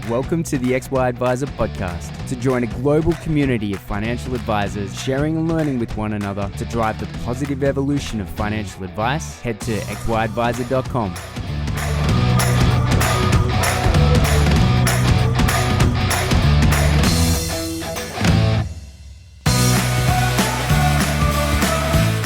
Welcome to the XY Advisor podcast. To join a global community of financial advisors sharing and learning with one another to drive the positive evolution of financial advice, head to xyadvisor.com.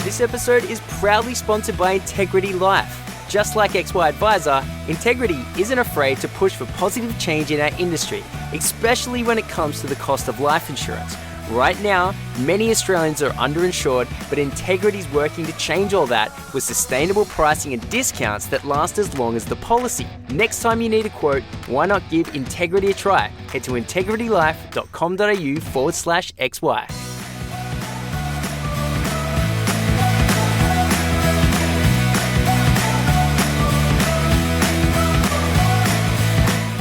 This episode is proudly sponsored by Integrity Life. Just like XY Advisor, Integrity isn't afraid to push for positive change in our industry, especially when it comes to the cost of life insurance. Right now, many Australians are underinsured, but Integrity is working to change all that with sustainable pricing and discounts that last as long as the policy. Next time you need a quote, why not give Integrity a try? Head to integritylife.com.au/XY.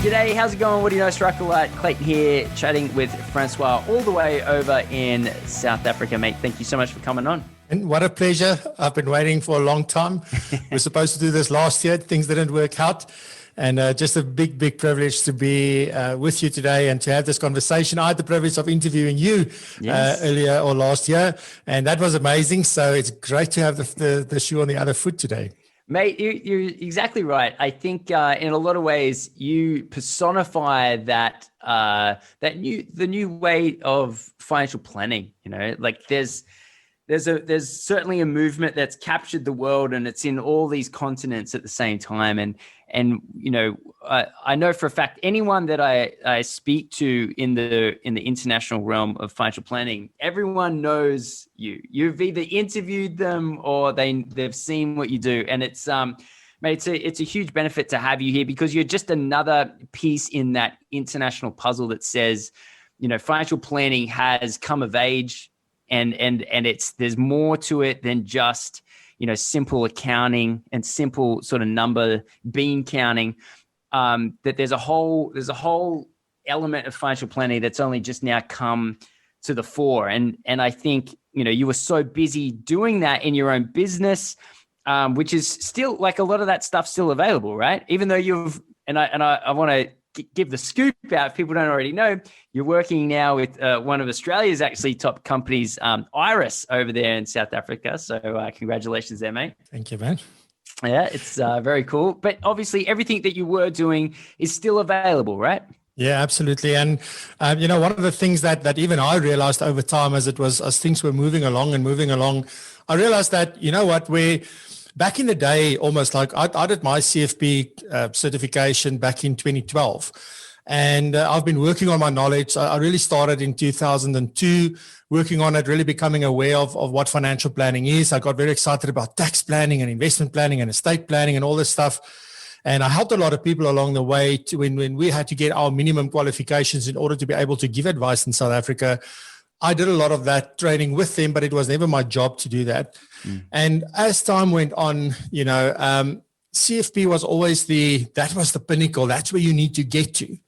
G'day, how's it going? What do you know, Striker Light? Clayton here, chatting with Francois all the way over in South Africa, mate. Thank you so much for coming on. And what a pleasure. I've been waiting for a long time. We're supposed to do this last year. Things didn't work out. And just a big privilege to be with you today and to have this conversation. I had the privilege of interviewing you earlier or last year, and that was amazing. So it's great to have the shoe on the other foot today. Mate, you're exactly right. I think in a lot of ways you personify the new way of financial planning. You know, like there's certainly a movement that's captured the world, and it's in all these continents at the same time. And you know, I know for a fact anyone that I speak to in the international realm of financial planning, everyone knows you. You've either interviewed them or they've seen what you do, and it's mate, it's a huge benefit to have you here because you're just another piece in that international puzzle that says, you know, financial planning has come of age, and there's more to it than just, you know, simple accounting and simple sort of number bean counting. That there's a whole element of financial planning that's only just now come to the fore. And I think, you know, you were so busy doing that in your own business, which is still, like, a lot of that stuff still available, right? Even though I want to give the scoop out, if people don't already know, you're working now with one of Australia's actually top companies, Iress, over there in South Africa. So congratulations there, mate. Thank you, man. Yeah, it's very cool. But obviously everything that you were doing is still available, right? Yeah, absolutely. And, you know, one of the things that even I realized over time as things were moving along, I realized that, you know what, back in the day, almost like I did my CFP certification back in 2012. And I've been working on my knowledge. I really started in 2002, working on it, really becoming aware of what financial planning is. I got very excited about tax planning and investment planning and estate planning and all this stuff. And I helped a lot of people along the way when we had to get our minimum qualifications in order to be able to give advice in South Africa. I did a lot of that training with them, but it was never my job to do that. And as time went on, you know, CFP was always that was the pinnacle. That's where you need to get to.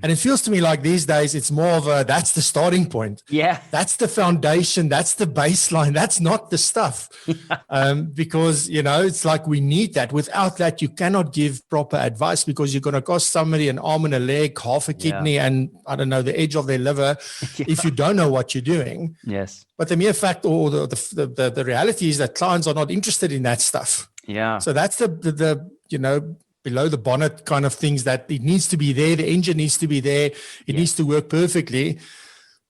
And it feels to me like these days it's more of that's the starting point. Yeah. That's the foundation. That's the baseline. That's not the stuff. Because, you know, it's like we need that. Without that, you cannot give proper advice because you're going to cost somebody an arm and a leg, half a kidney, and I don't know, the edge of their liver if you don't know what you're doing. Yes. But the mere fact or the reality is that clients are not interested in that stuff. Yeah. So that's the you know, below the bonnet kind of things that it needs to be there. The engine needs to be there. It needs to work perfectly.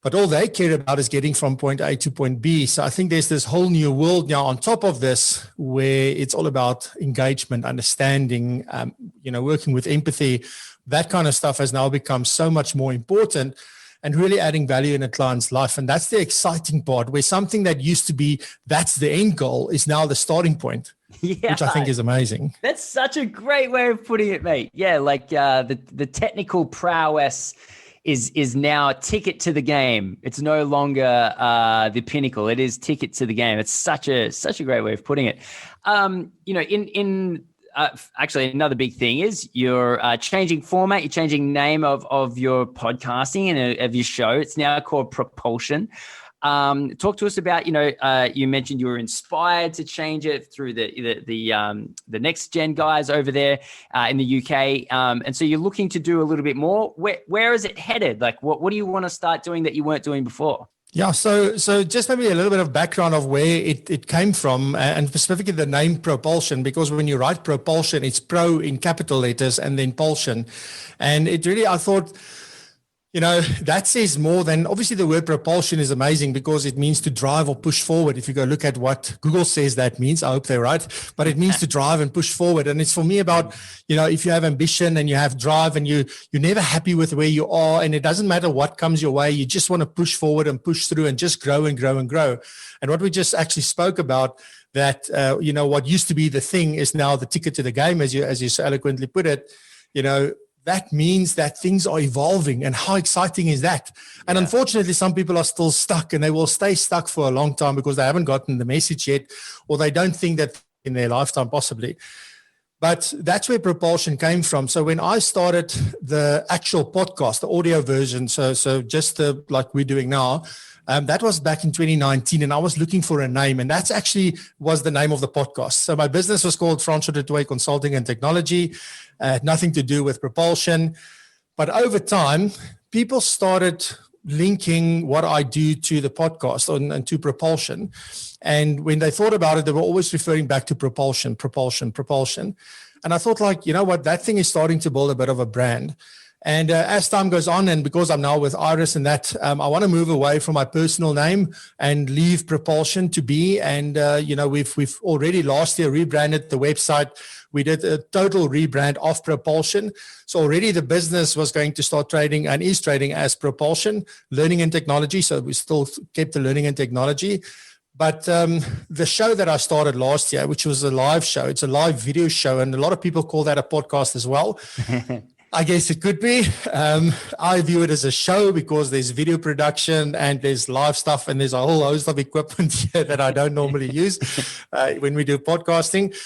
But all they care about is getting from point A to point B. So I think there's this whole new world now on top of this where it's all about engagement, understanding, you know, working with empathy. That kind of stuff has now become so much more important and really adding value in a client's life. And that's the exciting part, where something that used to be, that's the end goal, is now the starting point. Yeah, which I think is amazing. That's such a great way of putting it, mate. Yeah, like the technical prowess is now a ticket to the game. It's no longer the pinnacle. It is ticket to the game. It's such a great way of putting it. You know, actually another big thing is you're changing format. You're changing name of your podcasting and of your show. It's now called PROpulsion. Talk to us about, you mentioned you were inspired to change it through the next gen guys over there in the UK. And so you're looking to do a little bit more. Where is it headed? Like, what do you want to start doing that you weren't doing before? Yeah, so just maybe a little bit of background of where it came from, and specifically the name PROpulsion, because when you write propulsion, it's pro in capital letters and then pulsion. And it really, I thought, that says more than, obviously the word propulsion is amazing because it means to drive or push forward. If you go look at what Google says that means, I hope they're right, but it means to drive and push forward. And it's for me about, if you have ambition and you have drive and you're never happy with where you are, and it doesn't matter what comes your way, you just want to push forward and push through and just grow and grow and grow. And what we just actually spoke about, that, what used to be the thing is now the ticket to the game, as you so eloquently put it, that means that things are evolving, and how exciting is that? And unfortunately, some people are still stuck, and they will stay stuck for a long time because they haven't gotten the message yet, or they don't think that in their lifetime possibly. But that's where propulsion came from. So when I started the actual podcast, the audio version, so just like we're doing now, that was back in 2019, and I was looking for a name, and that's actually was the name of the podcast. So my business was called Francois du Toit Consulting and Technology, nothing to do with propulsion. But over time, people started linking what I do to the podcast and to propulsion. And when they thought about it, they were always referring back to propulsion. And I thought, that thing is starting to build a bit of a brand. And as time goes on, and because I'm now with Iress and that, I want to move away from my personal name and leave propulsion to be. And, we've already last year rebranded the website. We did a total rebrand of propulsion. So already the business was going to start trading and is trading as propulsion, learning and technology. So we still kept the learning and technology. But the show that I started last year, which was a live show, it's a live video show. And a lot of people call that a podcast as well. I guess it could be. I view it as a show because there's video production and there's live stuff and there's a whole host of equipment here that I don't normally use when we do podcasting.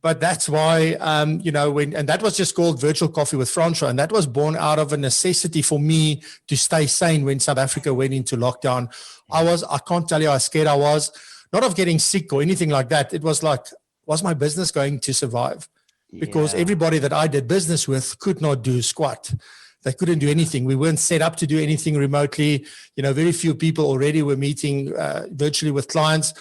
But that's why, and that was just called Virtual Coffee with Francois. And that was born out of a necessity for me to stay sane when South Africa went into lockdown. I can't tell you how scared I was, not of getting sick or anything like that. It was like, was my business going to survive? Because everybody that I did business with could not do squat. They couldn't do anything. We weren't set up to do anything remotely. Very few people already were meeting virtually with clients.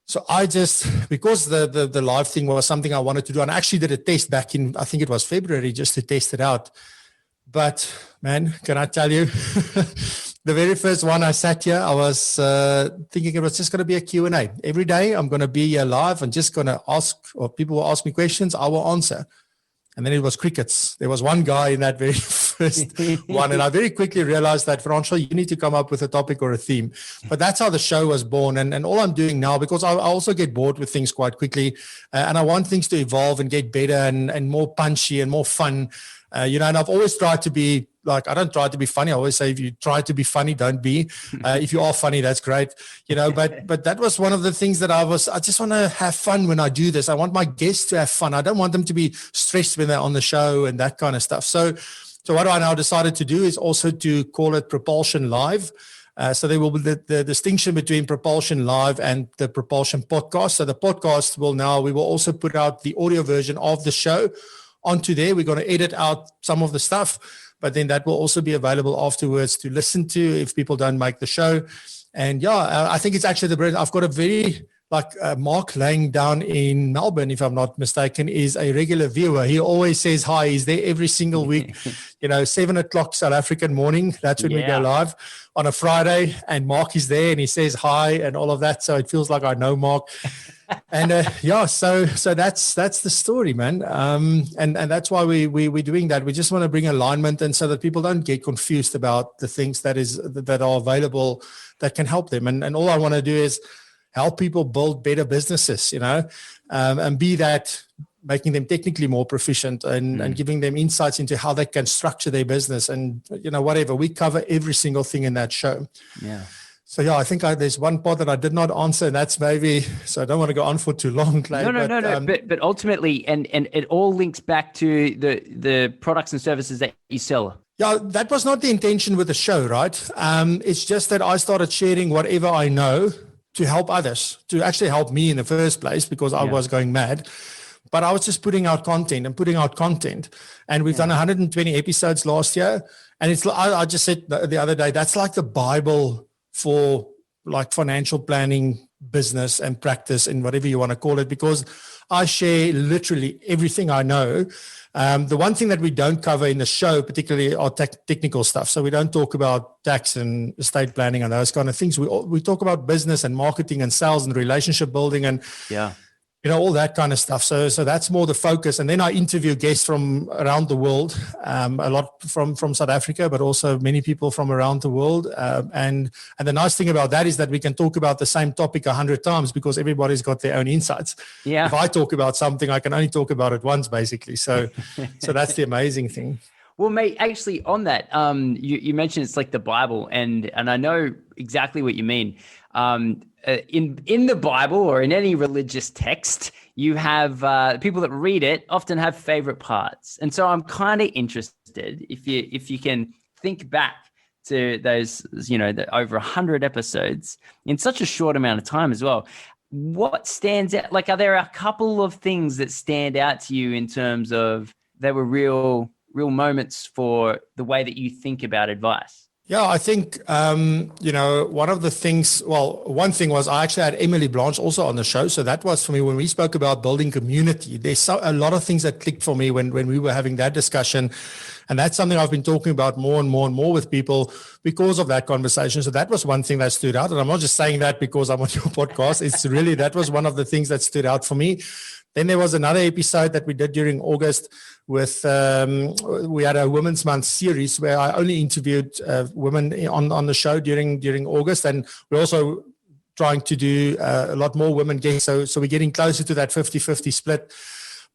So I just, because the live thing was something I wanted to do, and I actually did a test back in, I think it was February, just to test it out. But man, can I tell you, the very first one I sat here, I was thinking it was just going to be a Q&A. Every day I'm going to be here live and just going to ask, or people will ask me questions, I will answer. And then it was crickets. There was one guy in that very first one. And I very quickly realized that, Francois, you need to come up with a topic or a theme. But that's how the show was born. And all I'm doing now, because I also get bored with things quite quickly, and I want things to evolve and get better and more punchy and more fun. And I've always tried to be like, I don't try to be funny. I always say, if you try to be funny, don't be. If you are funny, that's great. But that was one of the things that I just want to have fun when I do this. I want my guests to have fun. I don't want them to be stressed when they're on the show and that kind of stuff. So what I now decided to do is also to call it Propulsion Live. So there will be the distinction between Propulsion Live and the Propulsion Podcast. So the podcast we will also put out the audio version of the show onto there. We're going to edit out some of the stuff, but then that will also be available afterwards to listen to if people don't make the show. And I think it's actually I've got a very, Mark Lang down in Melbourne, if I'm not mistaken, is a regular viewer. He always says hi. He's there every single week, 7:00 South African morning. That's when we go live on a Friday. And Mark is there and he says hi and all of that. So it feels like I know Mark. And so that's the story, man. And that's why we're doing that. We just want to bring alignment, and so that people don't get confused about the things that are available that can help them. And all I want to do is help people build better businesses, and be that, making them technically more proficient and giving them insights into how they can structure their business and, whatever. We cover every single thing in that show. Yeah. So, I think there's one part that I did not answer, and that's so I don't want to go on for too long, Clay. No. But ultimately, and it all links back to the products and services that you sell. Yeah, that was not the intention with the show, right? It's just that I started sharing whatever I know to help others, to actually help me in the first place, because I was going mad. But I was just putting out content and putting out content. And we've done 120 episodes last year. And it's, I just said the other day, that's like the Bible for like financial planning, business and practice and whatever you want to call it, because I share literally everything I know. The one thing that we don't cover in the show, particularly, are technical stuff. So we don't talk about tax and estate planning and those kind of things. We talk about business and marketing and sales and relationship building and all that kind of stuff. So that's more the focus. And then I interview guests from around the world, a lot from South Africa, but also many people from around the world. And the nice thing about that is that we can talk about the same topic 100 times because everybody's got their own insights. Yeah. If I talk about something, I can only talk about it once, basically. So that's the amazing thing. Well, mate, actually on that, you mentioned it's like the Bible, and I know exactly what you mean. In the Bible or in any religious text, you have people that read it often have favorite parts. And so I'm kind of interested if you can think back to those, the over 100 episodes in such a short amount of time as well. What stands out? Like, are there a couple of things that stand out to you in terms of they were real moments for the way that you think about advice? Yeah, I think, one of the things, one thing was I actually had Emily Blanche also on the show. So that was for me, when we spoke about building community, there's a lot of things that clicked for me when we were having that discussion. And that's something I've been talking about more and more and more with people because of that conversation. So that was one thing that stood out. And I'm not just saying that because I'm on your podcast. It's really, that was one of the things that stood out for me. Then there was another episode that we did during August with, we had a Women's Month series where I only interviewed women on the show during August. And we're also trying to do a lot more women guests. So we're getting closer to that 50-50 split.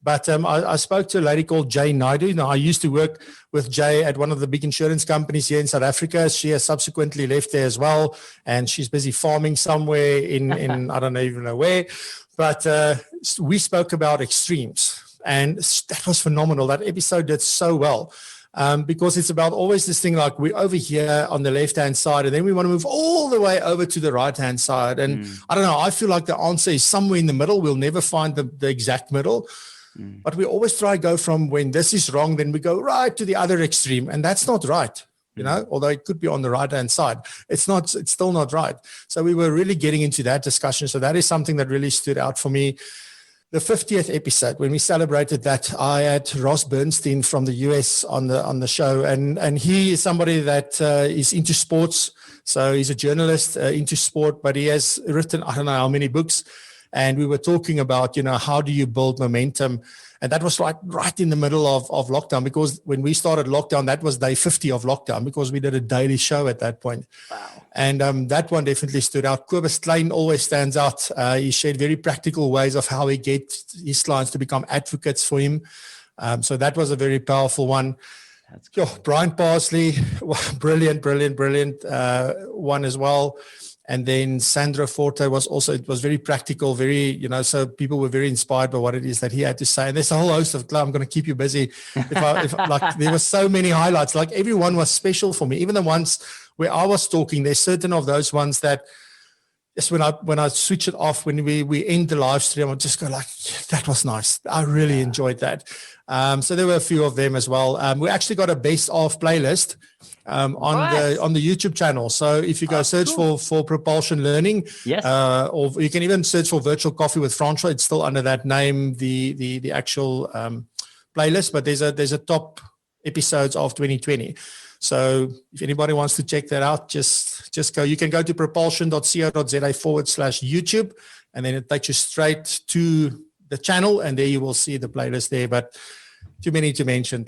But I spoke to a lady called Jay Naidu. Now, I used to work with Jay at one of the big insurance companies here in South Africa. She has subsequently left there as well. And she's busy farming somewhere in I don't even know where. But we spoke about extremes. And that was phenomenal. That episode did so well. Because it's about always this thing like we're over here on the left-hand side and then we want to move all the way over to the right-hand side. And I don't know, I feel like the answer is somewhere in the middle. We'll never find the exact middle. But we always try to go from when this is wrong, then we go right to the other extreme. And that's not right, although it could be on the right-hand side. It's still not right. So we were really getting into that discussion. So that is something that really stood out for me. The 50th episode, when we celebrated that, I had Ross Bernstein from the US on the show. And he is somebody that is into sports. So he's a journalist into sport, but he has written, I don't know how many books. And we were talking about, how do you build momentum? And that was right in the middle of lockdown, because when we started lockdown, that was day 50 of lockdown, because we did a daily show at that point. Wow. And that one definitely stood out. Kobus Klein always stands out. He shared very practical ways of how he gets his clients to become advocates for him. So that was a very powerful one. That's cool. Brian Parsley, brilliant one as well. And then Sandra Forte was also, it was very practical, very, so people were very inspired by what it is that he had to say. And there's a whole host of, I'm going to keep you busy. Like there were so many highlights, like everyone was special for me. Even the ones where I was talking, there's certain of those ones that just when I switch it off, when we end the live stream, I just go like, that was nice. I really enjoyed that. So there were a few of them as well. We actually got a best of playlist on the YouTube channel. So if you go search for Propulsion Learning, or you can even search for Virtual Coffee with Francois. It's still under that name, the actual playlist. But there's a top episodes of 2020. So if anybody wants to check that out, just go. You can go to propulsion.co.za/YouTube, and then it takes you straight to the channel, and there you will see the playlist there. But too many to mention,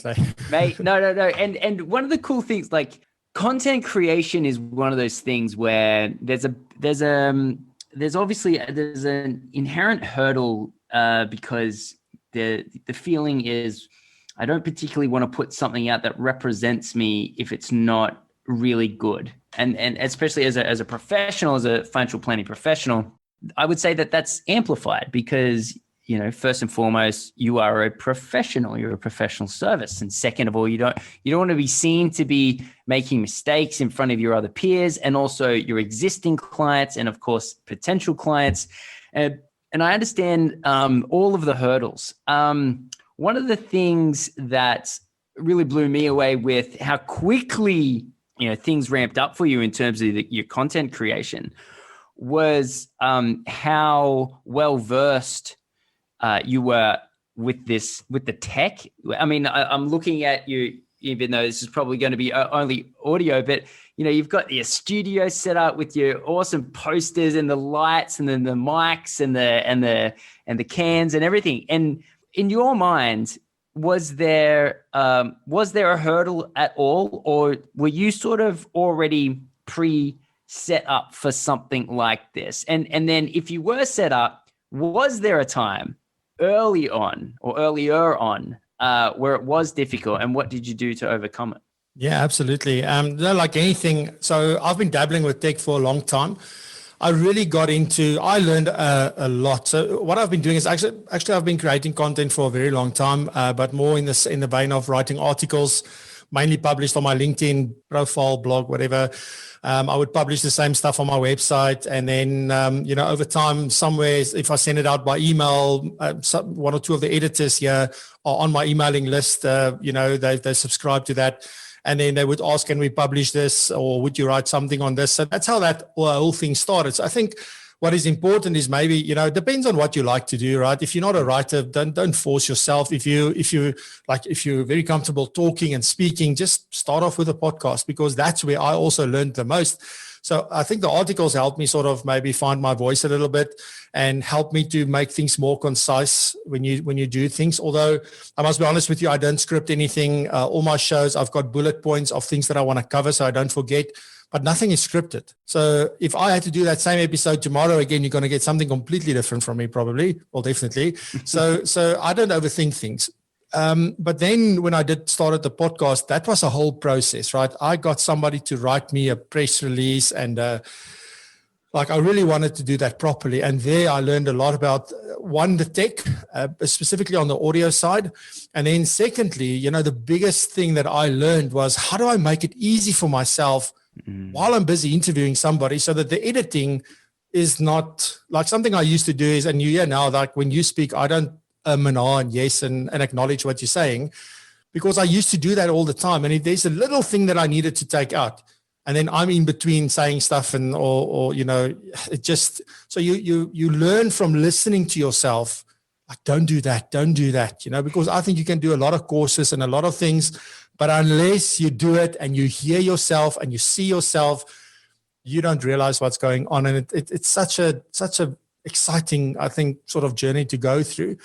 mate. No. And one of the cool things, like content creation, is one of those things where there's obviously an inherent hurdle because the feeling is, I don't particularly want to put something out that represents me if it's not really good. And especially as a professional, as a financial planning professional, I would say that that's amplified because first and foremost, you are a professional. You're a professional service. And second of all, you don't want to be seen to be making mistakes in front of your other peers and also your existing clients and, of course, potential clients. And I understand all of the hurdles. One of the things that really blew me away with how quickly things ramped up for you in terms of your content creation was how well versed you were with the tech. I mean, I'm looking at you, even though this is probably going to be only audio, but you've got your studio set up with your awesome posters and the lights and then the mics and the cans and everything. And in your mind, was there a hurdle at all, or were you sort of already set up for something like this? And then if you were set up, was there a time earlier on where it was difficult, and what did you do to overcome it? Yeah, absolutely. Like anything, so I've been dabbling with tech for a long time. I learned a lot. So what I've been doing is actually I've been creating content for a very long time, but more in the vein of writing articles, mainly published on my LinkedIn profile, blog, whatever. I would publish the same stuff on my website. And then, over time, somewhere, if I send it out by email, one or two of the editors here are on my emailing list. They subscribe to that. And then they would ask, can we publish this, or would you write something on this? So that's how that whole thing started. So I think what is important is maybe, it depends on what you like to do, right? If you're not a writer, don't force yourself. If you're very comfortable talking and speaking, just start off with a podcast, because that's where I also learned the most. So I think the articles helped me sort of maybe find my voice a little bit and help me to make things more concise when you do things. Although I must be honest with you, I don't script anything. All my shows, I've got bullet points of things that I want to cover so I don't forget, but nothing is scripted. So if I had to do that same episode tomorrow, again, you're going to get something completely different from me, probably. Well, definitely. So I don't overthink things. But then when I started the podcast, that was a whole process, right? I got somebody to write me a press release, and I really wanted to do that properly. And there I learned a lot about, one, the tech, specifically on the audio side. And then secondly, the biggest thing that I learned was, how do I make it easy for myself while I'm busy interviewing somebody, so that the editing is not like something I used to do is, and you hear now, like when you speak, I don't and yes and acknowledge what you're saying, because I used to do that all the time. And if there's a little thing that I needed to take out, and then I'm in between saying stuff, and or it just, so you learn from listening to yourself, like, don't do that, because I think you can do a lot of courses and a lot of things, but unless you do it and you hear yourself and you see yourself, you don't realize what's going on. And it's such a exciting, I think, sort of journey to go through.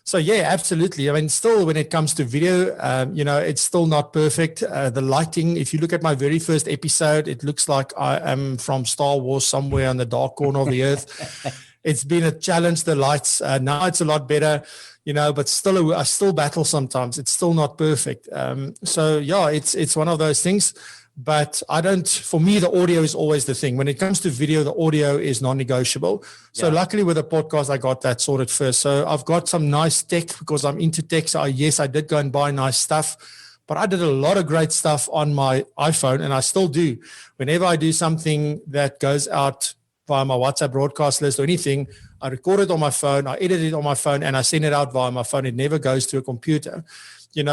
So yeah, absolutely. I mean, still when it comes to video, it's still not perfect. The lighting, if you look at my very first episode, it looks like I am from Star Wars somewhere on the dark corner of the earth. It's been a challenge, the lights. Now it's a lot better, but still, I still battle sometimes. It's still not perfect. So yeah, it's one of those things. But for me, the audio is always the thing. When it comes to video, the audio is non-negotiable. So luckily with the podcast, I got that sorted first. So I've got some nice tech because I'm into tech. So I did go and buy nice stuff, but I did a lot of great stuff on my iPhone, and I still do. Whenever I do something that goes out via my WhatsApp broadcast list or anything, I record it on my phone, I edit it on my phone, and I send it out via my phone. It never goes to a computer.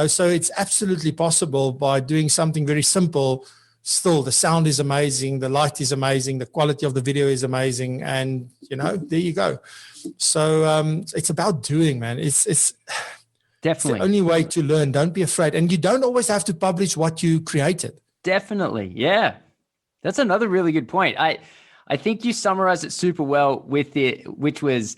So it's absolutely possible by doing something very simple. Still, the sound is amazing, the light is amazing, the quality of the video is amazing, and there you go. So it's about doing, man. It's definitely the only way to learn. Don't be afraid, and you don't always have to publish what you created. Definitely, yeah. That's another really good point. I think you summarized it super well with it, which was.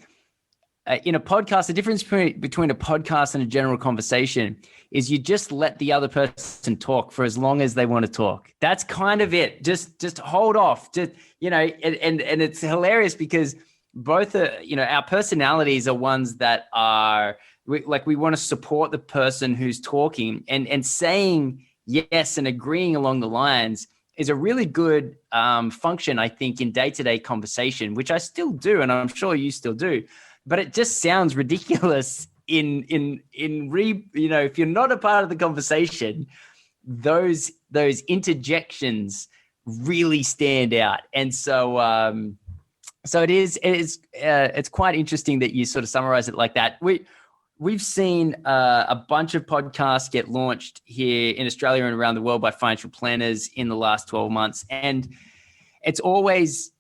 In a podcast, the difference between a podcast and a general conversation is you just let the other person talk for as long as they want to talk. That's kind of it. Just hold off. And it's hilarious because both our personalities are ones that are we want to support the person who's talking, and saying yes and agreeing along the lines is a really good function, I think, in day-to-day conversation, which I still do, and I'm sure you still do. but it just sounds ridiculous if you're not a part of the conversation, those interjections really stand out. And so it's quite interesting that you sort of summarize it like that. We've seen a bunch of podcasts get launched here in Australia and around the world by financial planners in the last 12 months. And it's always,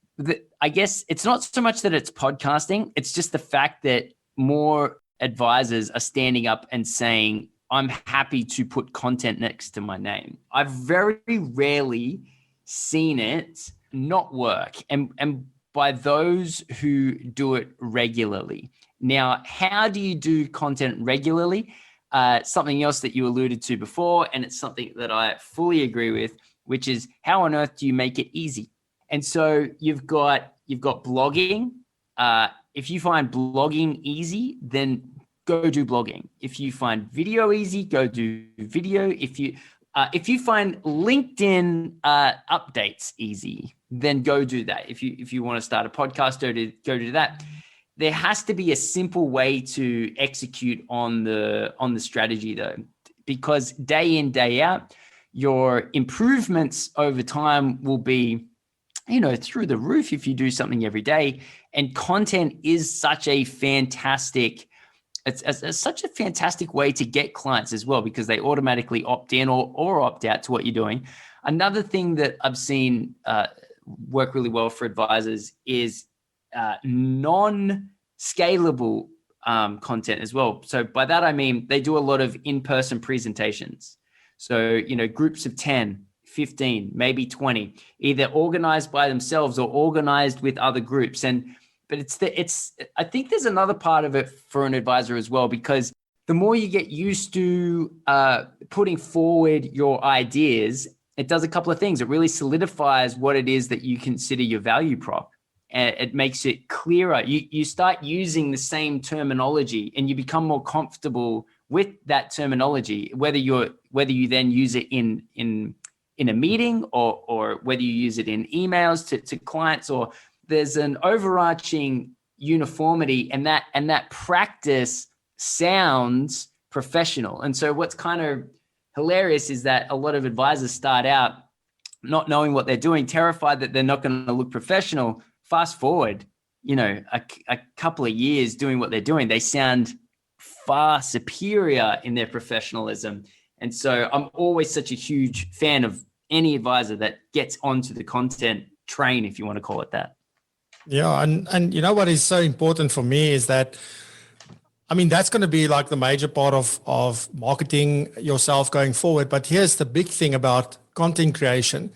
I guess it's not so much that it's podcasting, it's just the fact that more advisors are standing up and saying, I'm happy to put content next to my name. I've very rarely seen it not work. And by those who do it regularly. Now, how do you do content regularly? Something else that you alluded to before, and it's something that I fully agree with, which is how on earth do you make it easy? And so you've got blogging. If you find blogging easy, then go do blogging. If you find video easy, go do video. If you find LinkedIn updates easy, then go do that. If you want to start a podcast, go do that. There has to be a simple way to execute on the strategy though, because day in, day out, your improvements over time will be, through the roof if you do something every day. And content is such a fantastic, it's such a fantastic way to get clients as well, because they automatically opt in or opt out to what you're doing. Another thing that I've seen work really well for advisors is non-scalable content as well. So by that, I mean, they do a lot of in-person presentations. So, groups of 10, 15, maybe 20, either organized by themselves or organized with other groups. But I think there's another part of it for an advisor as well, because the more you get used to putting forward your ideas, it does a couple of things. It really solidifies what it is that you consider your value prop. And it makes it clearer. You start using the same terminology and you become more comfortable with that terminology, whether you then use it in a meeting or whether you use it in emails to clients, or there's an overarching uniformity, and that practice sounds professional. And so what's kind of hilarious is that a lot of advisors start out not knowing what they're doing, terrified that they're not going to look professional. Fast forward, a couple of years doing what they're doing, they sound far superior in their professionalism. And so I'm always such a huge fan of any advisor that gets onto the content train, if you want to call it that. Yeah. And what is so important for me is that, that's going to be like the major part of marketing yourself going forward. But here's the big thing about content creation.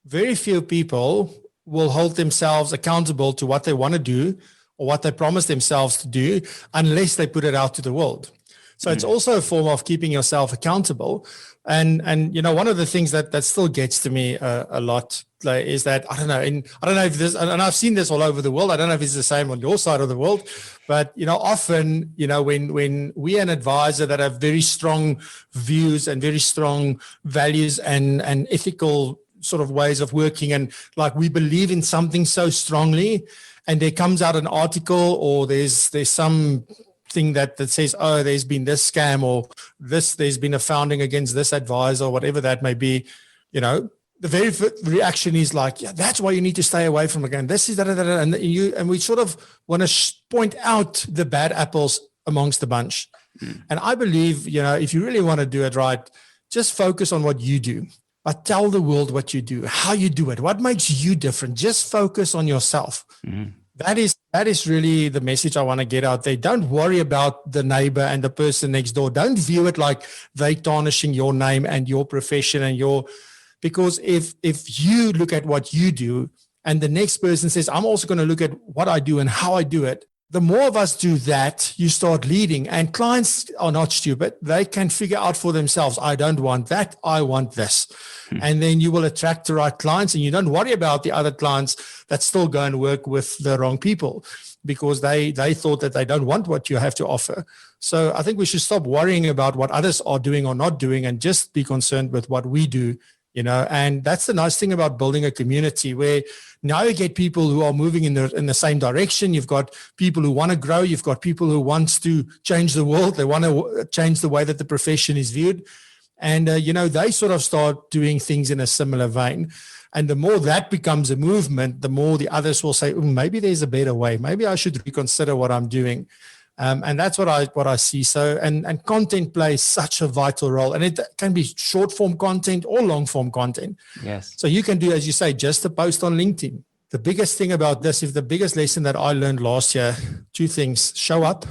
Very few people will hold themselves accountable to what they want to do or what they promise themselves to do unless they put it out to the world. So it's also a form of keeping yourself accountable. And one of the things that still gets to me a lot is that, I don't know if this, and I've seen this all over the world. I don't know if it's the same on your side of the world, but, often, when we're an advisor that have very strong views and very strong values and ethical sort of ways of working, and like we believe in something so strongly, and there comes out an article or there's some thing that says, oh, there's been this scam or there's been a founding against this advisor or whatever that may be, the very reaction is like, yeah, that's why you need to stay away from it. Again, this is that, and we sort of want to point out the bad apples amongst the bunch. And I believe, if you really want to do it right, just focus on what you do. But tell the world what you do, how you do it, what makes you different. Just focus on yourself. That is really the message I want to get out there. Don't worry about the neighbor and the person next door. Don't view it like they tarnishing your name and your profession because if you look at what you do and the next person says, I'm also going to look at what I do and how I do it, the more of us do that, you start leading. And clients are not stupid. They can figure out for themselves, I don't want that, I want this. And then you will attract the right clients, and you don't worry about the other clients that still go and work with the wrong people because they thought that they don't want what you have to offer. So I think we should stop worrying about what others are doing or not doing and just be concerned with what we do And that's the nice thing about building a community, where now you get people who are moving in the same direction. You've got people who want to grow. You've got people who want to change the world. They want to change the way that the profession is viewed. And, they sort of start doing things in a similar vein. And the more that becomes a movement, the more the others will say, maybe there's a better way. Maybe I should reconsider what I'm doing. And that's what I see. So, and content plays such a vital role, and it can be short form content or long form content. Yes. So you can do, as you say, just a post on LinkedIn. The biggest thing about this, the biggest lesson that I learned last year, two things: show up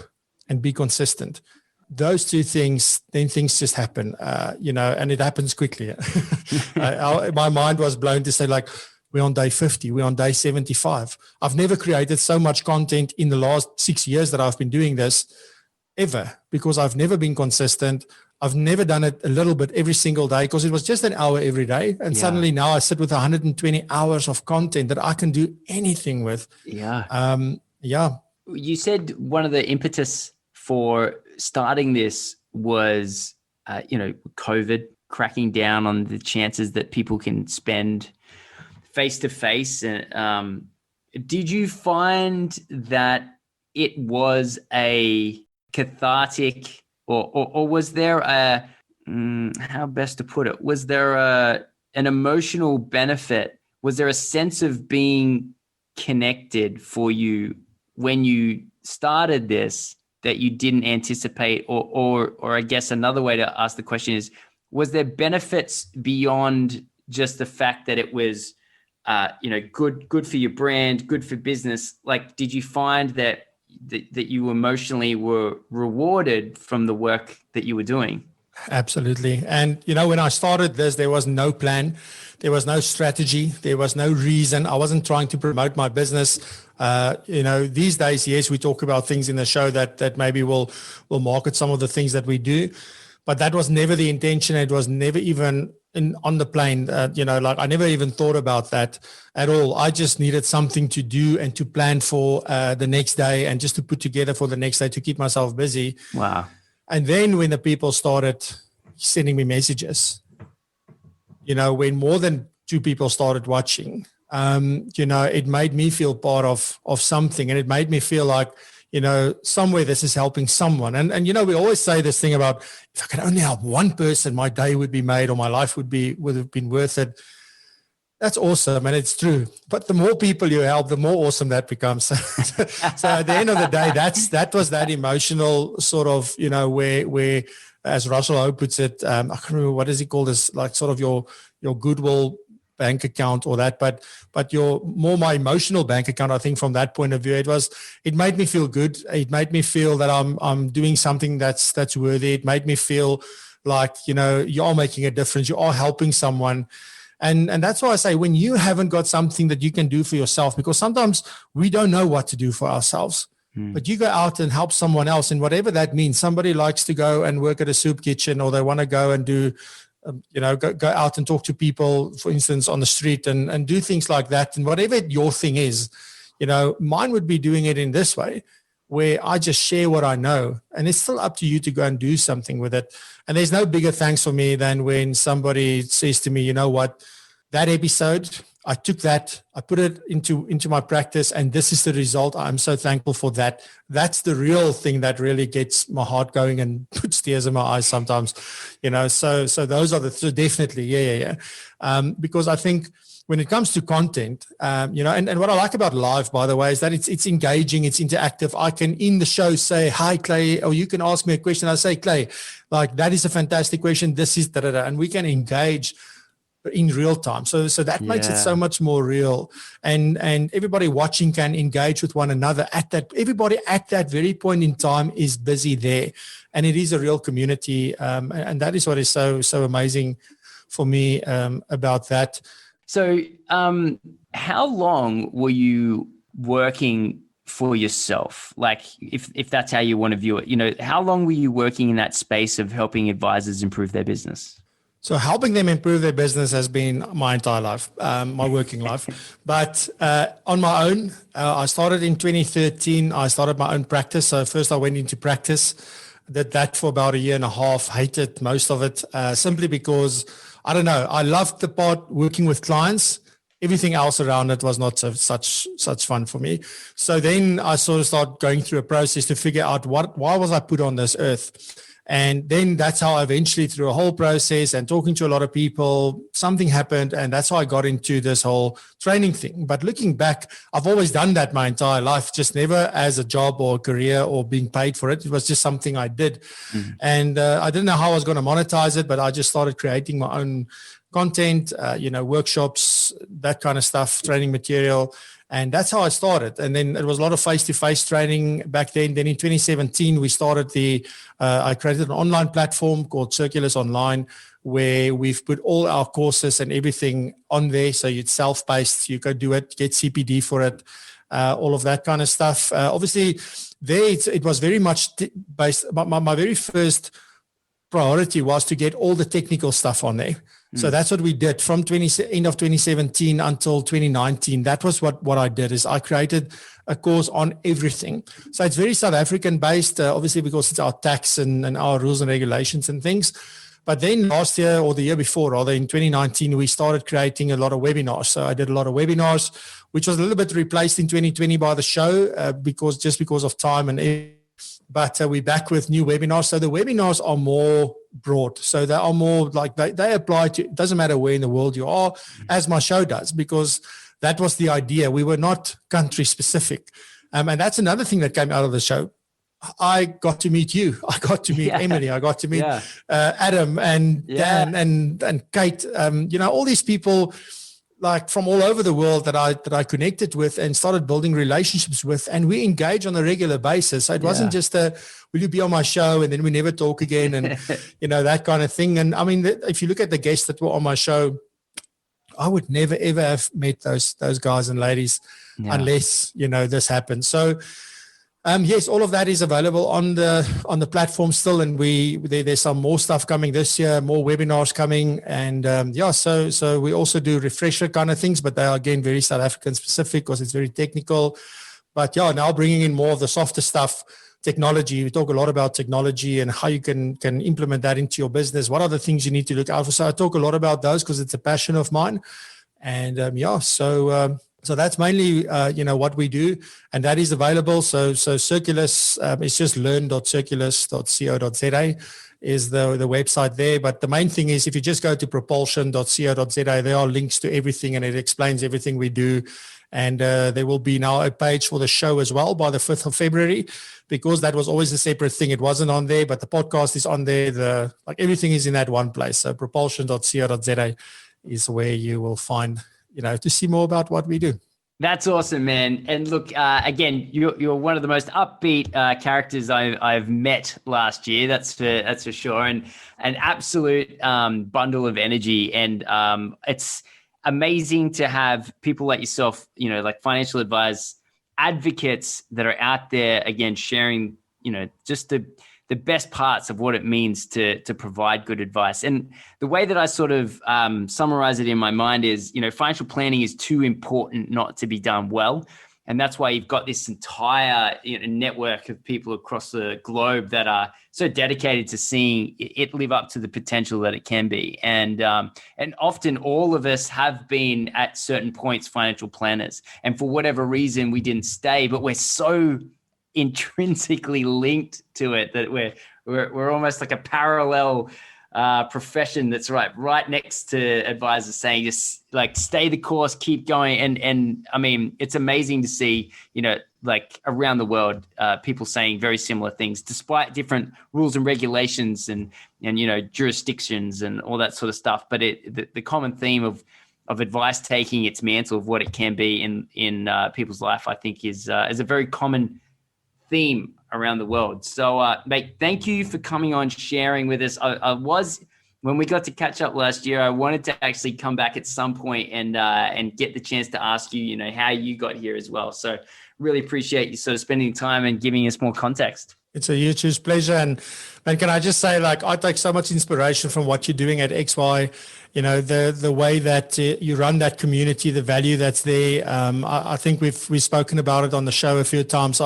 and be consistent. Those two things, then things just happen, and it happens quickly. My mind was blown to say, like, we're on day 50, we're on day 75. I've never created so much content in the last 6 years that I've been doing this ever, because I've never been consistent. I've never done it a little bit every single day, because it was just an hour every day. And suddenly now I sit with 120 hours of content that I can do anything with. Yeah. You said one of the impetus for starting this was, COVID, cracking down on the chances that people can spend face-to-face. And did you find that it was a cathartic, or was there a, how best to put it? Was there an emotional benefit? Was there a sense of being connected for you when you started this that you didn't anticipate? Or I guess another way to ask the question is, was there benefits beyond just the fact that it was good for your brand, good for business? Like, did you find that you emotionally were rewarded from the work that you were doing? Absolutely. And, when I started this, there was no plan. There was no strategy. There was no reason. I wasn't trying to promote my business. These days, yes, we talk about things in the show that maybe will market some of the things that we do. But that was never the intention. It was never even on the plane. I never even thought about that at all. I just needed something to do and to plan for the next day, and just to put together for the next day to keep myself busy. Wow. And then when the people started sending me messages, when more than 2 people started watching, it made me feel part of something, and it made me feel like, somewhere this is helping someone. And we always say this thing about, if I could only help one person, my day would be made, or my life would have been worth it. That's awesome, and it's true. But the more people you help, the more awesome that becomes. So at the end of the day, that was that emotional sort of, where, as Russell Howe puts it, I can't remember what is he called, as like sort of your goodwill bank account or that, but my emotional bank account. I think from that point of view, it made me feel good. It made me feel that I'm doing something that's worthy. It made me feel like, you are making a difference. You are helping someone. And that's why I say, when you haven't got something that you can do for yourself, because sometimes we don't know what to do for ourselves, but you go out and help someone else, and whatever that means. Somebody likes to go and work at a soup kitchen, or they want to go and do, go out and talk to people, for instance, on the street, and do things like that. And whatever your thing is, mine would be doing it in this way, where I just share what I know, and it's still up to you to go and do something with it. And there's no bigger thanks for me than when somebody says to me, you know what, that episode, I took that, I put it into my practice, and this is the result. I'm so thankful for that. That's the real thing that really gets my heart going and puts tears in my eyes sometimes, so those are so definitely, yeah. Because I think when it comes to content, and what I like about live, by the way, is that it's engaging, it's interactive. I can in the show say, hi, Clay, or you can ask me a question. I say, Clay, like, that is a fantastic question. This is da-da-da. And we can engage in real time. So that makes it so much more real. And everybody watching can engage with one another everybody at that very point in time is busy there. And it is a real community. And that is what is so amazing for me about that. So how long were you working for yourself? Like, if that's how you want to view it, how long were you working in that space of helping advisors improve their business? So helping them improve their business has been my entire life, my working life. But on my own, I started in 2013. I started my own practice. So first I went into practice. Did that for about a year and a half, hated most of it, simply because, I don't know, I loved the part working with clients. Everything else around it was not such fun for me. So then I sort of started going through a process to figure out why was I put on this earth? And then that's how I eventually, through a whole process and talking to a lot of people, something happened. And that's how I got into this whole training thing. But looking back, I've always done that my entire life, just never as a job or a career or being paid for it. It was just something I did. Mm-hmm. And I didn't know how I was going to monetize it, but I just started creating my own content, workshops, that kind of stuff, training material. And that's how I started. And then it was a lot of face-to-face training back then. Then in 2017, we started I created an online platform called Circulus Online, where we've put all our courses and everything on there. So it's self-paced. You go do it, get CPD for it, all of that kind of stuff. Obviously, there it was very much based. My very first priority was to get all the technical stuff on there. So that's what we did from end of 2017 until 2019. That was what I did, is I created a course on everything. So it's very South African based, obviously, because it's our tax and our rules and regulations and things. But then last year, or the year before, rather, in 2019, we started creating a lot of webinars. So I did a lot of webinars, which was a little bit replaced in 2020 by the show because of time and. But we're back with new webinars. So the webinars are more broad. So they are more like they apply to, it doesn't matter where in the world you are, as my show does, because that was the idea. We were not country specific. And that's another thing that came out of the show. I got to meet you. I got to meet Emily. I got to meet Adam and Dan and Kate. All these people like from all over the world that I connected with and started building relationships with, and we engage on a regular basis. So it wasn't just will you be on my show and then we never talk again and that kind of thing. And I mean, if you look at the guests that were on my show, I would never ever have met those guys and ladies unless this happened. So yes, all of that is available on the platform still, and there's some more stuff coming this year, more webinars coming, and so we also do refresher kind of things, but they are again very South African specific because it's very technical. But now bringing in more of the softer stuff, technology. We talk a lot about technology and how you can implement that into your business. What are the things you need to look out for? So I talk a lot about those because it's a passion of mine, and so that's mainly, what we do, and that is available. So Circulus, it's just learn.circulus.co.za is the website there. But the main thing is if you just go to propulsion.co.za, there are links to everything and it explains everything we do. And there will be now a page for the show as well by the 5th of February, because that was always a separate thing. It wasn't on there, but the podcast is on there. Everything is in that one place. So propulsion.co.za is where you will find to see more about what we do. That's awesome, man. And look, again, you're one of the most upbeat characters I've met last year. That's for sure. And an absolute bundle of energy. And it's amazing to have people like yourself, like financial advisors, advocates that are out there, again, sharing, just the best parts of what it means to provide good advice. And the way that I sort of summarize it in my mind is, financial planning is too important not to be done well. And that's why you've got this entire network of people across the globe that are so dedicated to seeing it live up to the potential that it can be. And often all of us have been at certain points financial planners. And for whatever reason, we didn't stay, but we're so intrinsically linked to it that we're almost like a parallel profession that's right next to advisors saying just like stay the course, keep going. And I mean, it's amazing to see like around the world people saying very similar things despite different rules and regulations and jurisdictions and all that sort of stuff. But the common theme of advice taking its mantle of what it can be in people's life, I think is a very common theme around the world. So, mate, thank you for coming on, sharing with us. When we got to catch up last year, I wanted to actually come back at some point and get the chance to ask you, how you got here as well. So really appreciate you sort of spending time and giving us more context. It's a huge pleasure. And can I just say, like, I take so much inspiration from what you're doing at XY, the way that you run that community, the value that's there. I think we've spoken about it on the show a few times.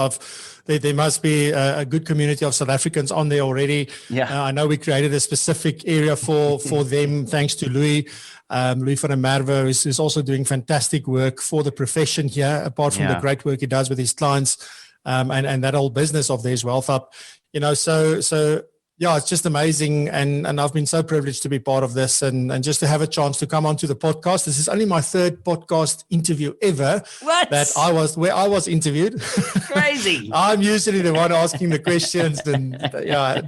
There must be a good community of South Africans on there already. Yeah. I know we created a specific area for them, thanks to Louis. Louis van der Merwe is also doing fantastic work for the profession here, apart from the great work he does with his clients. And that whole business of theirs, Wealth Up, so yeah, it's just amazing. And I've been so privileged to be part of this and just to have a chance to come onto the podcast. This is only my third podcast interview ever. What? Where I was interviewed. Crazy. I'm usually the one asking the questions and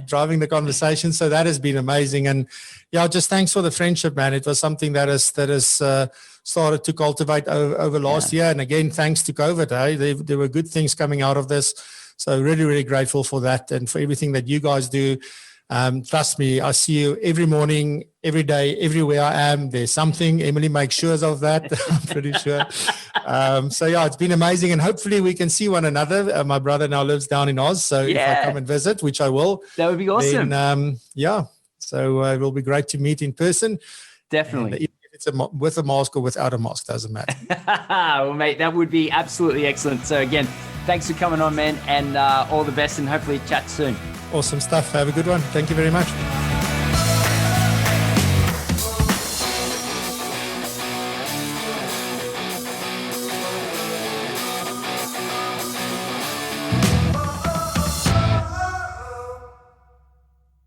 driving the conversation. So that has been amazing. And just thanks for the friendship, man. It was something that has started to cultivate over last year. And again, thanks to COVID, there were good things coming out of this. So really, really grateful for that and for everything that you guys do. Trust me, I see you every morning, every day, everywhere I am. There's something. Emily makes sure of that. I'm pretty sure. It's been amazing. And hopefully we can see one another. My brother now lives down in Oz. So if I come and visit, which I will. That would be awesome. Then, So it will be great to meet in person. Definitely. And it's with a mask or without a mask, doesn't matter. Well, mate, that would be absolutely excellent. So again, thanks for coming on, man, and all the best, and hopefully chat soon. Awesome stuff. Have a good one. Thank you very much.